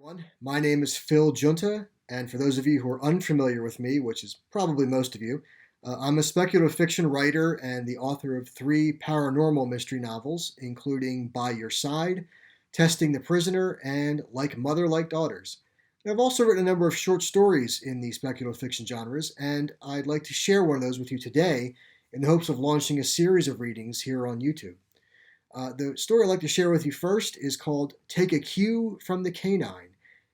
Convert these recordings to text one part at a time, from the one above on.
Everyone. My name is Phil Giunta, and for those of you who are unfamiliar with me, which is probably most of you, I'm a speculative fiction writer and the author of three paranormal mystery novels, including By Your Side, Testing the Prisoner, and Like Mother, Like Daughters. And I've also written a number of short stories in the speculative fiction genres, and I'd like to share one of those with you today in the hopes of launching a series of readings here on YouTube. The story I'd like to share with you first is called Take a Cue from the Canine.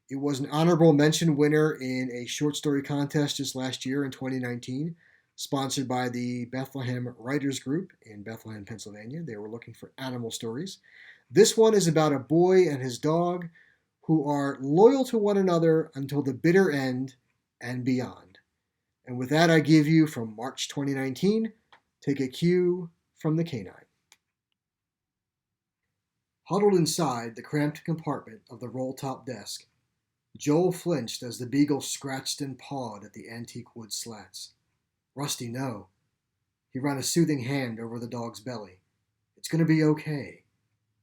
It was an honorable mention winner in a short story contest just last year in 2019, sponsored by the Bethlehem Writers Group in Bethlehem, Pennsylvania. They were looking for animal stories. This one is about a boy and his dog who are loyal to one another until the bitter end and beyond. And with that, I give you from March 2019, Take a Cue from the Canine. Huddled inside the cramped compartment of the roll-top desk, Joel flinched as the beagle scratched and pawed at the antique wood slats. Rusty, no. He ran a soothing hand over the dog's belly. It's going to be okay.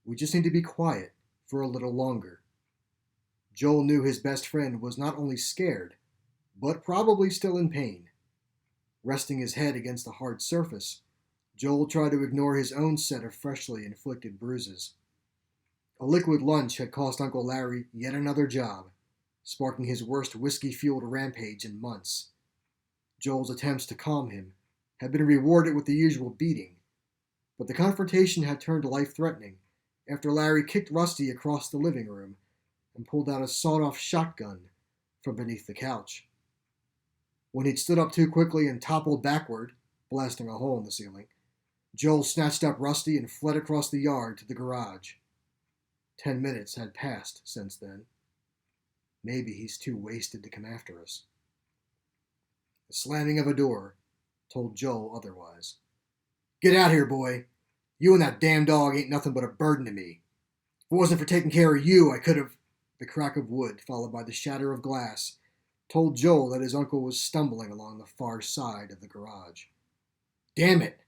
We just need to be quiet for a little longer. Joel knew his best friend was not only scared, but probably still in pain. Resting his head against the hard surface, Joel tried to ignore his own set of freshly inflicted bruises. A liquid lunch had cost Uncle Larry yet another job, sparking his worst whiskey-fueled rampage in months. Joel's attempts to calm him had been rewarded with the usual beating, but the confrontation had turned life-threatening after Larry kicked Rusty across the living room and pulled out a sawed-off shotgun from beneath the couch. When he'd stood up too quickly and toppled backward, blasting a hole in the ceiling, Joel snatched up Rusty and fled across the yard to the garage. 10 minutes had passed since then. Maybe he's too wasted to come after us. The slamming of a door told Joel otherwise. Get out here, boy. You and that damn dog ain't nothing but a burden to me. If it wasn't for taking care of you, I could have... The crack of wood, followed by the shatter of glass, told Joel that his uncle was stumbling along the far side of the garage. Damn it.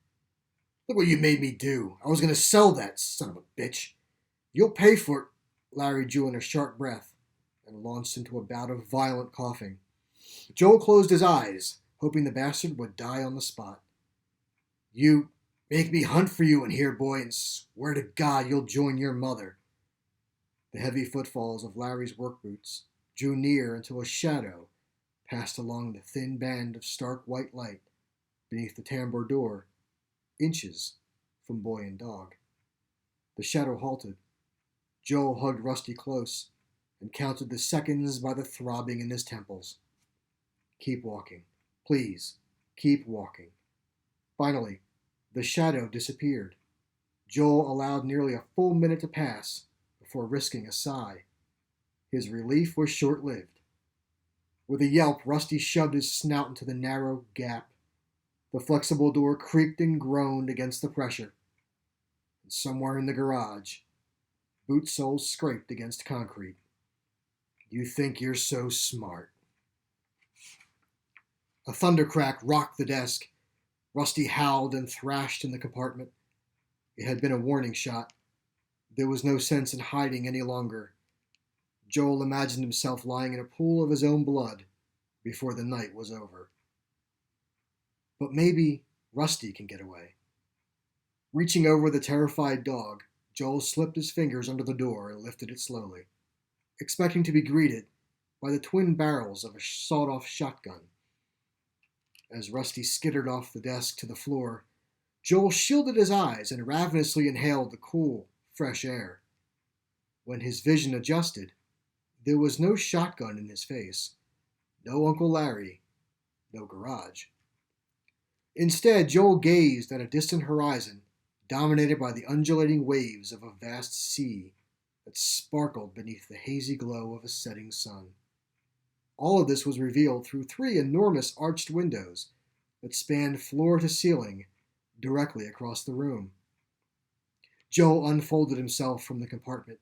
Look what you made me do. I was going to sell that son of a bitch. You'll pay for it, Larry drew in a sharp breath and launched into a bout of violent coughing. Joel closed his eyes, hoping the bastard would die on the spot. You make me hunt for you in here, boy, and swear to God you'll join your mother. The heavy footfalls of Larry's work boots drew near until a shadow passed along the thin band of stark white light beneath the tambour door, inches from boy and dog. The shadow halted. Joel hugged Rusty close and counted the seconds by the throbbing in his temples. Keep walking. Please, keep walking. Finally, the shadow disappeared. Joel allowed nearly a full minute to pass before risking a sigh. His relief was short-lived. With a yelp, Rusty shoved his snout into the narrow gap. The flexible door creaked and groaned against the pressure. And somewhere in the garage, boot soles scraped against concrete. You think you're so smart. A thundercrack rocked the desk. Rusty howled and thrashed in the compartment. It had been a warning shot. There was no sense in hiding any longer. Joel imagined himself lying in a pool of his own blood before the night was over. But maybe Rusty can get away. Reaching over the terrified dog, Joel slipped his fingers under the door and lifted it slowly, expecting to be greeted by the twin barrels of a sawed-off shotgun. As Rusty skittered off the desk to the floor, Joel shielded his eyes and ravenously inhaled the cool, fresh air. When his vision adjusted, there was no shotgun in his face, no Uncle Larry, no garage. Instead, Joel gazed at a distant horizon dominated by the undulating waves of a vast sea that sparkled beneath the hazy glow of a setting sun. All of this was revealed through three enormous arched windows that spanned floor to ceiling directly across the room. Joel unfolded himself from the compartment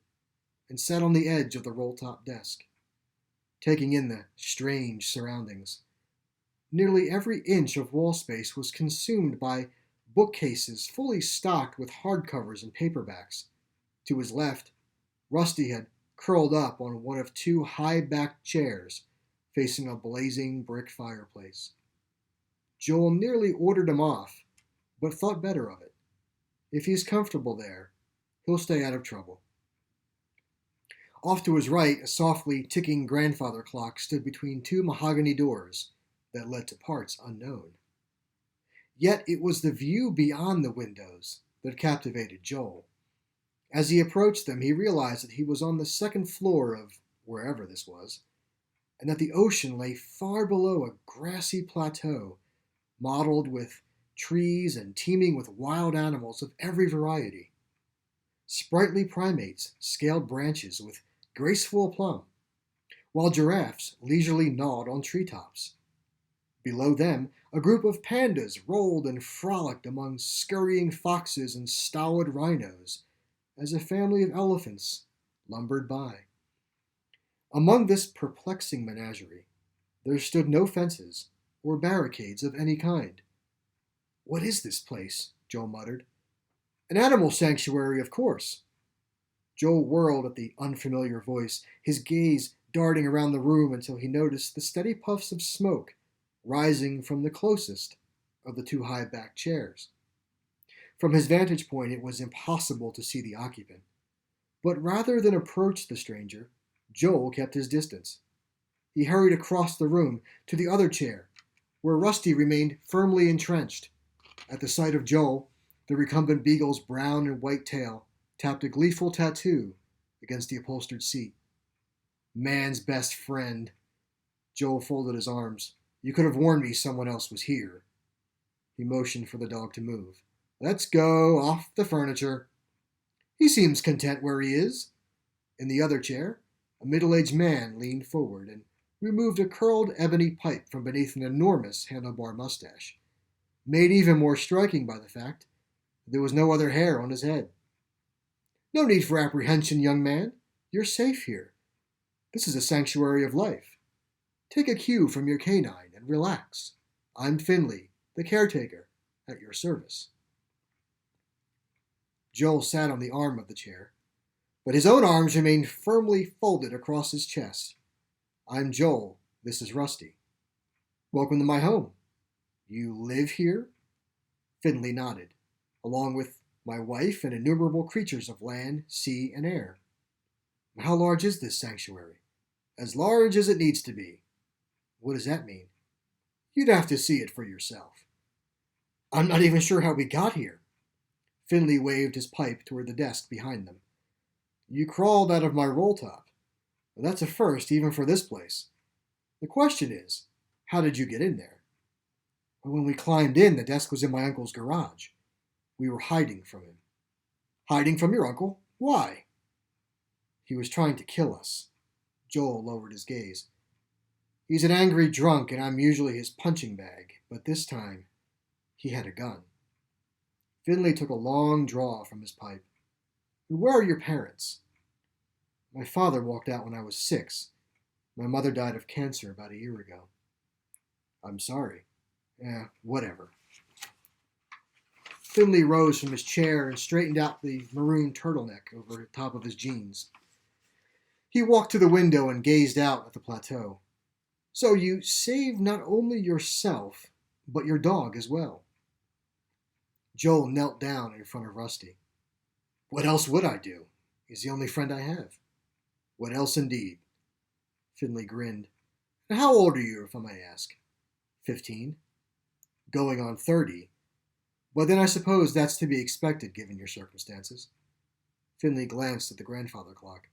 and sat on the edge of the roll-top desk, taking in the strange surroundings. Nearly every inch of wall space was consumed by bookcases fully stocked with hardcovers and paperbacks. To his left, Rusty had curled up on one of two high-backed chairs facing a blazing brick fireplace. Joel nearly ordered him off, but thought better of it. If he's comfortable there, he'll stay out of trouble. Off to his right, a softly ticking grandfather clock stood between two mahogany doors that led to parts unknown. Yet it was the view beyond the windows that captivated Joel. As he approached them, he realized that he was on the second floor of wherever this was, and that the ocean lay far below a grassy plateau, mottled with trees and teeming with wild animals of every variety. Sprightly primates scaled branches with graceful aplomb, while giraffes leisurely gnawed on treetops. Below them, a group of pandas rolled and frolicked among scurrying foxes and stolid rhinos as a family of elephants lumbered by. Among this perplexing menagerie, there stood no fences or barricades of any kind. "What is this place?" Joel muttered. "An animal sanctuary, of course." Joel whirled at the unfamiliar voice, his gaze darting around the room until he noticed the steady puffs of smoke rising from the closest of the two high-backed chairs. From his vantage point, it was impossible to see the occupant. But rather than approach the stranger, Joel kept his distance. He hurried across the room to the other chair, where Rusty remained firmly entrenched. At the sight of Joel, the recumbent beagle's brown and white tail tapped a gleeful tattoo against the upholstered seat. "Man's best friend." Joel folded his arms. "You could have warned me someone else was here." He motioned for the dog to move. "Let's go, off the furniture." "He seems content where he is." In the other chair, a middle-aged man leaned forward and removed a curled ebony pipe from beneath an enormous handlebar mustache, made even more striking by the fact that there was no other hair on his head. "No need for apprehension, young man. You're safe here. This is a sanctuary of life. Take a cue from your canine and relax. I'm Finley, the caretaker, at your service." Joel sat on the arm of the chair, but his own arms remained firmly folded across his chest. "I'm Joel. This is Rusty. Welcome to my home. You live here?" Finley nodded, "along with my wife and innumerable creatures of land, sea, and air." "How large is this sanctuary?" "As large as it needs to be." "What does that mean?" "You'd have to see it for yourself." "I'm not even sure how we got here." Finley waved his pipe toward the desk behind them. "You crawled out of my roll top. Well, that's a first even for this place. The question is, how did you get in there?" "Well, when we climbed in, the desk was in my uncle's garage. We were hiding from him." "Hiding from your uncle? Why?" "He was trying to kill us." Joel lowered his gaze. "He's an angry drunk, and I'm usually his punching bag, but this time he had a gun." Finley took a long draw from his pipe. "And where are your parents?" "My father walked out when I was 6. My mother died of cancer about a year ago." "I'm sorry." Whatever." Finley rose from his chair and straightened out the maroon turtleneck over the top of his jeans. He walked to the window and gazed out at the plateau. "So you saved not only yourself, but your dog as well." Joel knelt down in front of Rusty. "What else would I do? He's the only friend I have." "What else indeed?" Finley grinned. "And how old are you, if I may ask?" 15. "Going on 30. But then I suppose that's to be expected given your circumstances." Finley glanced at the grandfather clock.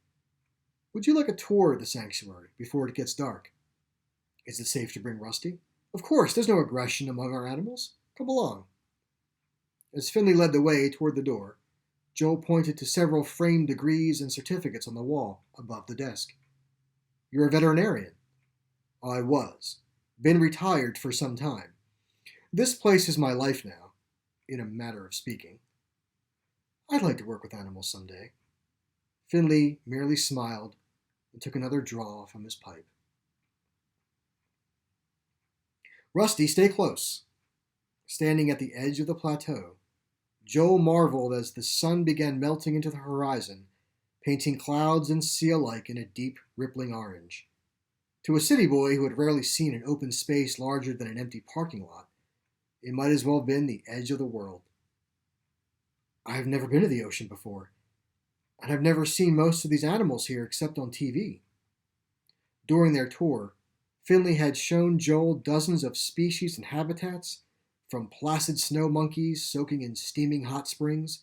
"Would you like a tour of the sanctuary before it gets dark?" "Is it safe to bring Rusty?" "Of course, there's no aggression among our animals. Come along." As Finley led the way toward the door, Joel pointed to several framed degrees and certificates on the wall above the desk. "You're a veterinarian?" "I was. Been retired for some time. This place is my life now, in a matter of speaking." "I'd like to work with animals someday." Finley merely smiled and took another draw from his pipe. "Rusty, stay close." Standing at the edge of the plateau, Joel marveled as the sun began melting into the horizon painting clouds and sea alike in a deep, rippling orange. To a city boy who had rarely seen an open space larger than an empty parking lot, it might as well have been the edge of the world. I have never been to the ocean before, and I've never seen most of these animals here except on TV. During their tour, Finley had shown Joel dozens of species and habitats, from placid snow monkeys soaking in steaming hot springs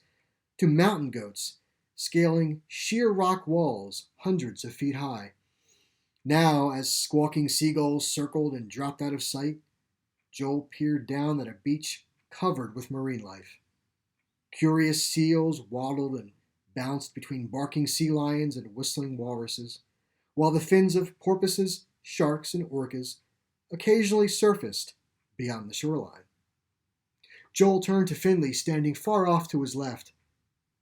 to mountain goats scaling sheer rock walls hundreds of feet high. Now, as squawking seagulls circled and dropped out of sight, Joel peered down at a beach covered with marine life. Curious seals waddled and bounced between barking sea lions and whistling walruses, while the fins of porpoises, sharks, and orcas occasionally surfaced beyond the shoreline. Joel turned to Finley, standing far off to his left.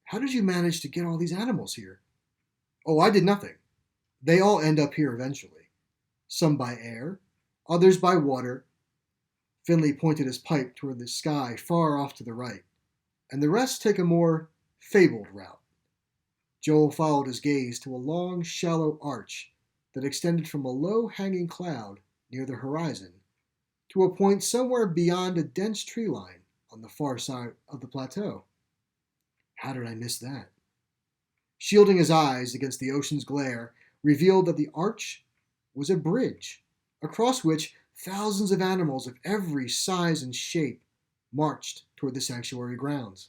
How did you manage to get all these animals here? Oh, I did nothing. They all end up here eventually. Some by air, others by water. Finley pointed his pipe toward the sky far off to the right, and the rest take a more fabled route. Joel followed his gaze to a long, shallow arch that extended from a low-hanging cloud near the horizon to a point somewhere beyond a dense tree line on the far side of the plateau. How did I miss that? Shielding his eyes against the ocean's glare revealed that the arch was a bridge, across which thousands of animals of every size and shape marched toward the sanctuary grounds.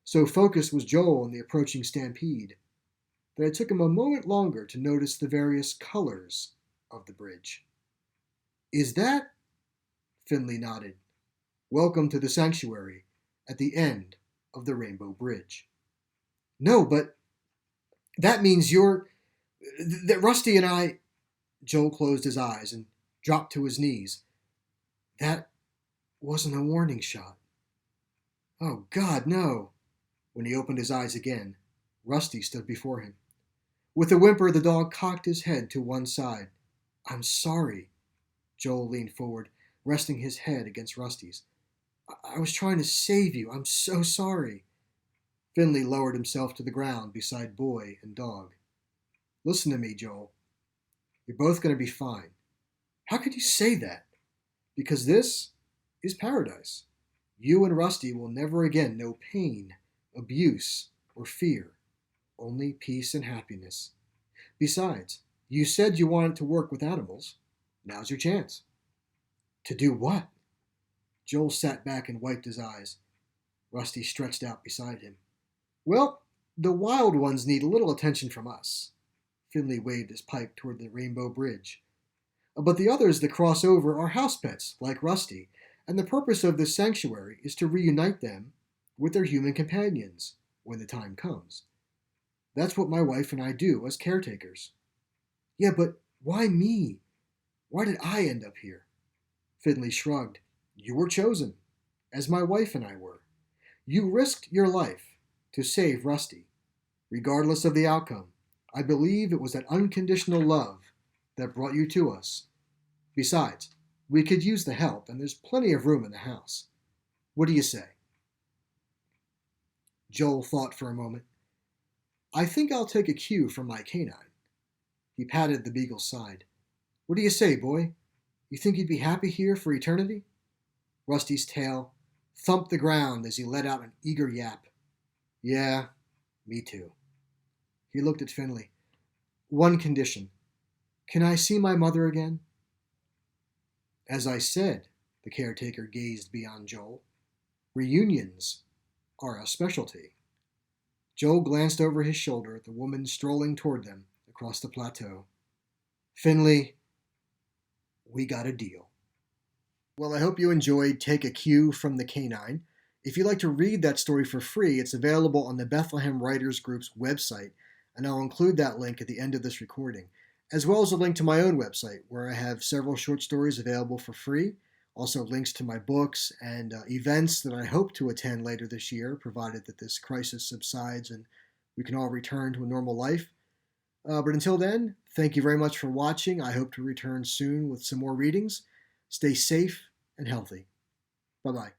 So focused was Joel on the approaching stampede that it took him a moment longer to notice the various colors of the bridge. Is that? Finley nodded. Welcome to the sanctuary at the end of the Rainbow Bridge. No, but that means that Rusty and I... Joel closed his eyes and dropped to his knees. That wasn't a warning shot. Oh, God, no. When he opened his eyes again, Rusty stood before him. With a whimper, the dog cocked his head to one side. I'm sorry. Joel leaned forward, resting his head against Rusty's. I was trying to save you. I'm so sorry. Finley lowered himself to the ground beside boy and dog. Listen to me, Joel. You're both going to be fine. How could you say that? Because this is paradise. You and Rusty will never again know pain, abuse, or fear. Only peace and happiness. Besides, you said you wanted to work with animals. Now's your chance. To do what? Joel sat back and wiped his eyes. Rusty stretched out beside him. Well, the wild ones need a little attention from us. Finley waved his pipe toward the Rainbow Bridge. But the others that cross over are house pets, like Rusty, and the purpose of this sanctuary is to reunite them with their human companions when the time comes. That's what my wife and I do as caretakers. Yeah, but why me? Why did I end up here? Finley shrugged. You were chosen, as my wife and I were. You risked your life to save Rusty. Regardless of the outcome, I believe it was that unconditional love that brought you to us. Besides, we could use the help, and there's plenty of room in the house. What do you say? Joel thought for a moment. I think I'll take a cue from my canine. He patted the beagle's side. What do you say, boy? You think you'd be happy here for eternity? Rusty's tail thumped the ground as he let out an eager yap. Yeah, me too. He looked at Finley. One condition. Can I see my mother again? As I said, the caretaker gazed beyond Joel. Reunions are a specialty. Joel glanced over his shoulder at the woman strolling toward them across the plateau. Finley, we got a deal. Well, I hope you enjoyed Take a Cue from the Canine. If you'd like to read that story for free, it's available on the Bethlehem Writers Group's website, and I'll include that link at the end of this recording, as well as a link to my own website, where I have several short stories available for free, also links to my books and events that I hope to attend later this year, provided that this crisis subsides and we can all return to a normal life. But until then, thank you very much for watching. I hope to return soon with some more readings. Stay safe and healthy. Bye-bye.